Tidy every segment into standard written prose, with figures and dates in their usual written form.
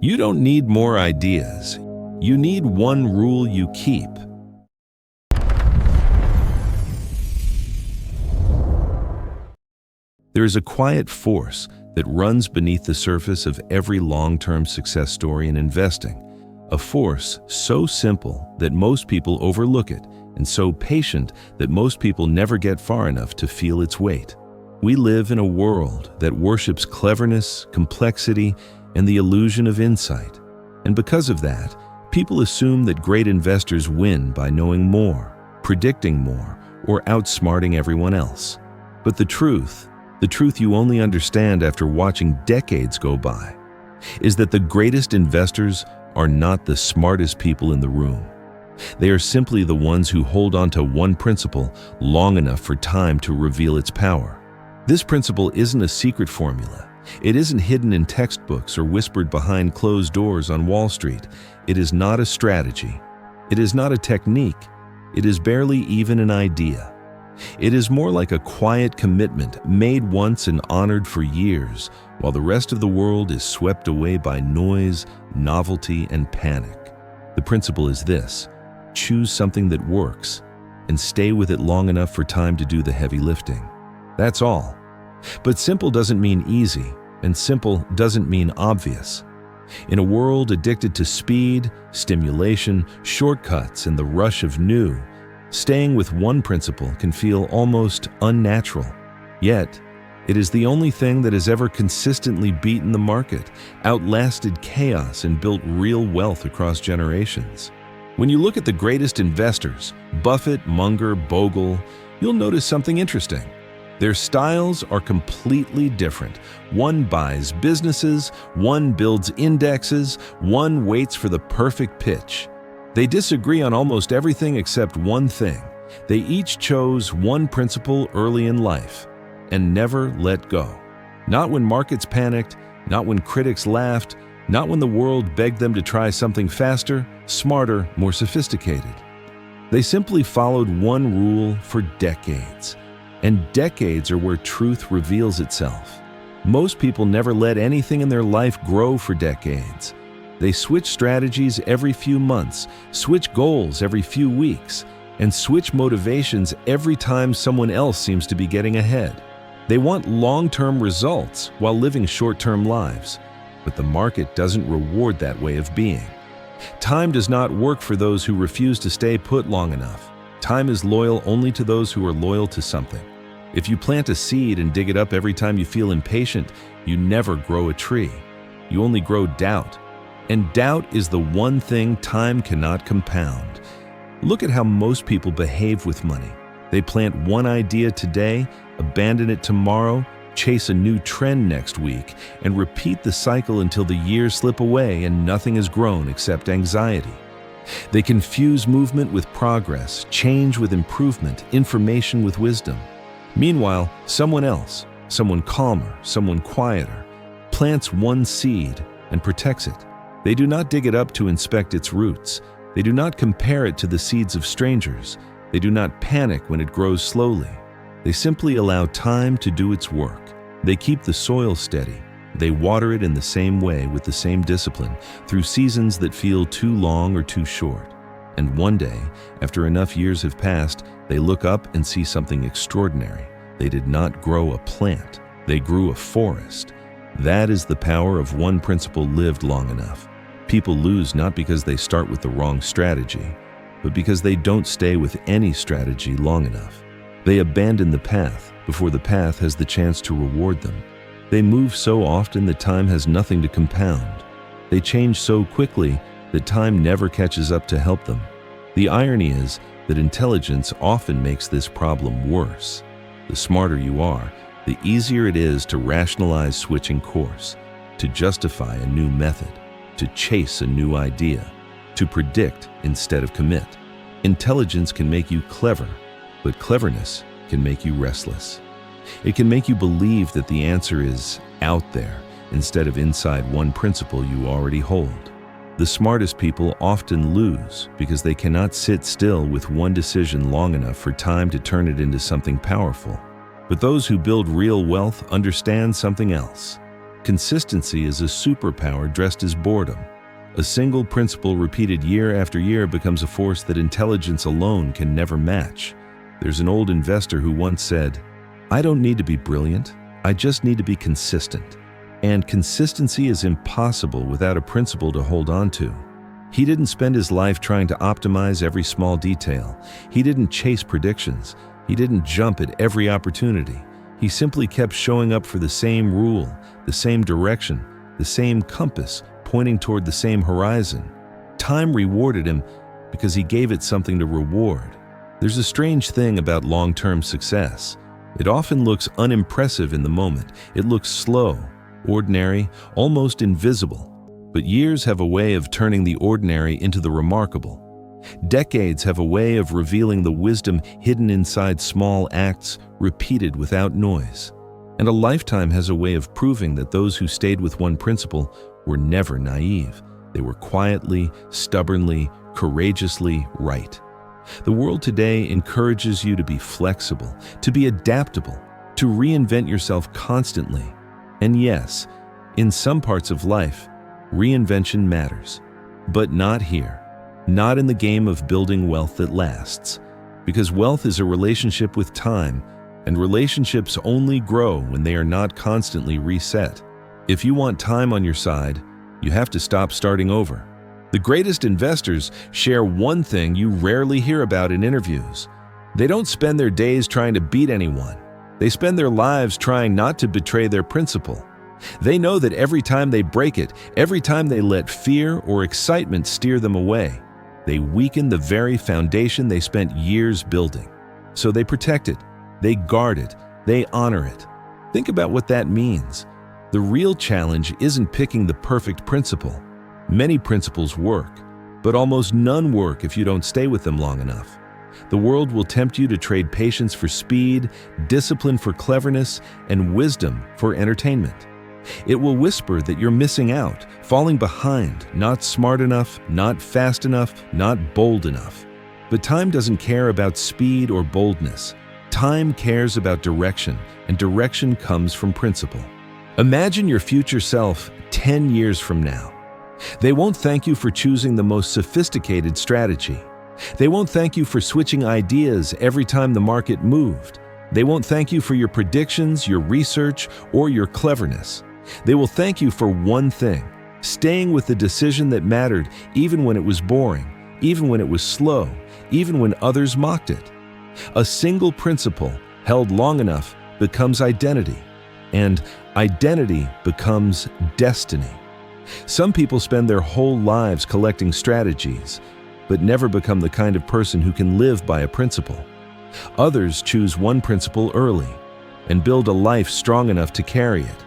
You don't need more ideas. You need one rule you keep. There is a quiet force that runs beneath the surface of every long-term success story in investing. A force so simple that most people overlook it, and so patient that most people never get far enough to feel its weight. We live in a world that worships cleverness, complexity, and the illusion of insight. And because of that, people assume that great investors win by knowing more, predicting more, or outsmarting everyone else. But the truth you only understand after watching decades go by, is that the greatest investors are not the smartest people in the room. They are simply the ones who hold on to one principle long enough for time to reveal its power. This principle isn't a secret formula. It isn't hidden in textbooks or whispered behind closed doors on Wall Street. It is not a strategy. It is not a technique. It is barely even an idea. It is more like a quiet commitment made once and honored for years, while the rest of the world is swept away by noise, novelty, and panic. The principle is this: choose something that works and stay with it long enough for time to do the heavy lifting. That's all. But simple doesn't mean easy, and simple doesn't mean obvious. In a world addicted to speed, stimulation, shortcuts, and the rush of new, staying with one principle can feel almost unnatural. Yet, it is the only thing that has ever consistently beaten the market, outlasted chaos, and built real wealth across generations. When you look at the greatest investors, Buffett, Munger, Bogle, you'll notice something interesting. Their styles are completely different. One buys businesses, one builds indexes, one waits for the perfect pitch. They disagree on almost everything except one thing. They each chose one principle early in life and never let go. Not when markets panicked, not when critics laughed, not when the world begged them to try something faster, smarter, more sophisticated. They simply followed one rule for decades. And decades are where truth reveals itself. Most people never let anything in their life grow for decades. They switch strategies every few months, switch goals every few weeks, and switch motivations every time someone else seems to be getting ahead. They want long-term results while living short-term lives, but the market doesn't reward that way of being. Time does not work for those who refuse to stay put long enough. Time is loyal only to those who are loyal to something. If you plant a seed and dig it up every time you feel impatient, you never grow a tree. You only grow doubt. And doubt is the one thing time cannot compound. Look at how most people behave with money. They plant one idea today, abandon it tomorrow, chase a new trend next week, and repeat the cycle until the years slip away and nothing has grown except anxiety. They confuse movement with progress, change with improvement, information with wisdom. Meanwhile, someone else, someone calmer, someone quieter, plants one seed and protects it. They do not dig it up to inspect its roots. They do not compare it to the seeds of strangers. They do not panic when it grows slowly. They simply allow time to do its work. They keep the soil steady. They water it in the same way with the same discipline through seasons that feel too long or too short. And one day, after enough years have passed, they look up and see something extraordinary. They did not grow a plant. They grew a forest. That is the power of one principle lived long enough. People lose not because they start with the wrong strategy, but because they don't stay with any strategy long enough. They abandon the path before the path has the chance to reward them. They move so often that time has nothing to compound. They change so quickly that time never catches up to help them. The irony is that intelligence often makes this problem worse. The smarter you are, the easier it is to rationalize switching course, to justify a new method, to chase a new idea, to predict instead of commit. Intelligence can make you clever, but cleverness can make you restless. It can make you believe that the answer is out there instead of inside one principle you already hold. The smartest people often lose because they cannot sit still with one decision long enough for time to turn it into something powerful. But those who build real wealth understand something else. Consistency is a superpower dressed as boredom. A single principle repeated year after year becomes a force that intelligence alone can never match. There's an old investor who once said, "I don't need to be brilliant, I just need to be consistent." And consistency is impossible without a principle to hold on to. He didn't spend his life trying to optimize every small detail. He didn't chase predictions. He didn't jump at every opportunity. He simply kept showing up for the same rule, the same direction, the same compass, pointing toward the same horizon. Time rewarded him because he gave it something to reward. There's a strange thing about long-term success. It often looks unimpressive in the moment. It looks slow, ordinary, almost invisible. But years have a way of turning the ordinary into the remarkable. Decades have a way of revealing the wisdom hidden inside small acts repeated without noise. And a lifetime has a way of proving that those who stayed with one principle were never naive. They were quietly, stubbornly, courageously right. The world today encourages you to be flexible, to be adaptable, to reinvent yourself constantly. And yes, in some parts of life, reinvention matters. But not here. Not in the game of building wealth that lasts. Because wealth is a relationship with time, and relationships only grow when they are not constantly reset. If you want time on your side, you have to stop starting over. The greatest investors share one thing you rarely hear about in interviews. They don't spend their days trying to beat anyone. They spend their lives trying not to betray their principle. They know that every time they break it, every time they let fear or excitement steer them away, they weaken the very foundation they spent years building. So they protect it, they guard it, they honor it. Think about what that means. The real challenge isn't picking the perfect principle. Many principles work, but almost none work if you don't stay with them long enough. The world will tempt you to trade patience for speed, discipline for cleverness, and wisdom for entertainment. It will whisper that you're missing out, falling behind, not smart enough, not fast enough, not bold enough. But time doesn't care about speed or boldness. Time cares about direction, and direction comes from principle. Imagine your future self 10 years from now. They won't thank you for choosing the most sophisticated strategy. They won't thank you for switching ideas every time the market moved. They won't thank you for your predictions, your research, or your cleverness. They will thank you for one thing: staying with the decision that mattered even when it was boring, even when it was slow, even when others mocked it. A single principle held long enough becomes identity, and identity becomes destiny. Some people spend their whole lives collecting strategies, but never become the kind of person who can live by a principle. Others choose one principle early and build a life strong enough to carry it.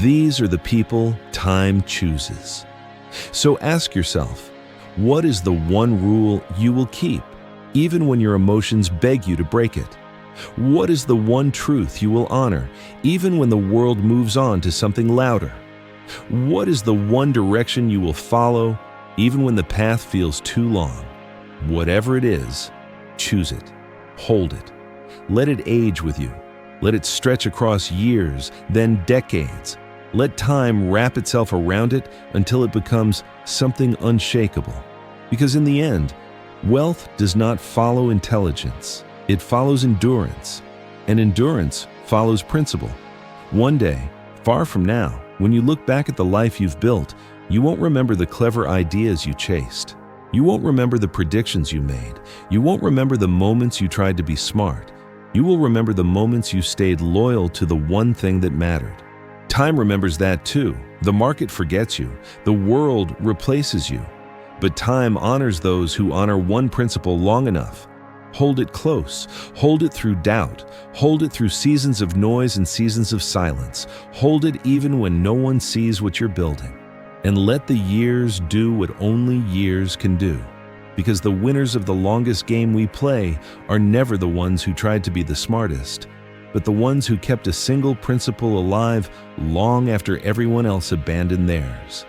These are the people time chooses. So ask yourself, what is the one rule you will keep, even when your emotions beg you to break it? What is the one truth you will honor, even when the world moves on to something louder? What is the one direction you will follow, even when the path feels too long? Whatever it is, choose it. Hold it. Let it age with you. Let it stretch across years, then decades. Let time wrap itself around it until it becomes something unshakable. Because in the end, wealth does not follow intelligence. It follows endurance. And endurance follows principle. One day, far from now, when you look back at the life you've built, you won't remember the clever ideas you chased. You won't remember the predictions you made. You won't remember the moments you tried to be smart. You will remember the moments you stayed loyal to the one thing that mattered. Time remembers that too. The market forgets you. The world replaces you. But time honors those who honor one principle long enough. Hold it close. Hold it through doubt. Hold it through seasons of noise and seasons of silence. Hold it even when no one sees what you're building. And let the years do what only years can do. Because the winners of the longest game we play are never the ones who tried to be the smartest, but the ones who kept a single principle alive long after everyone else abandoned theirs.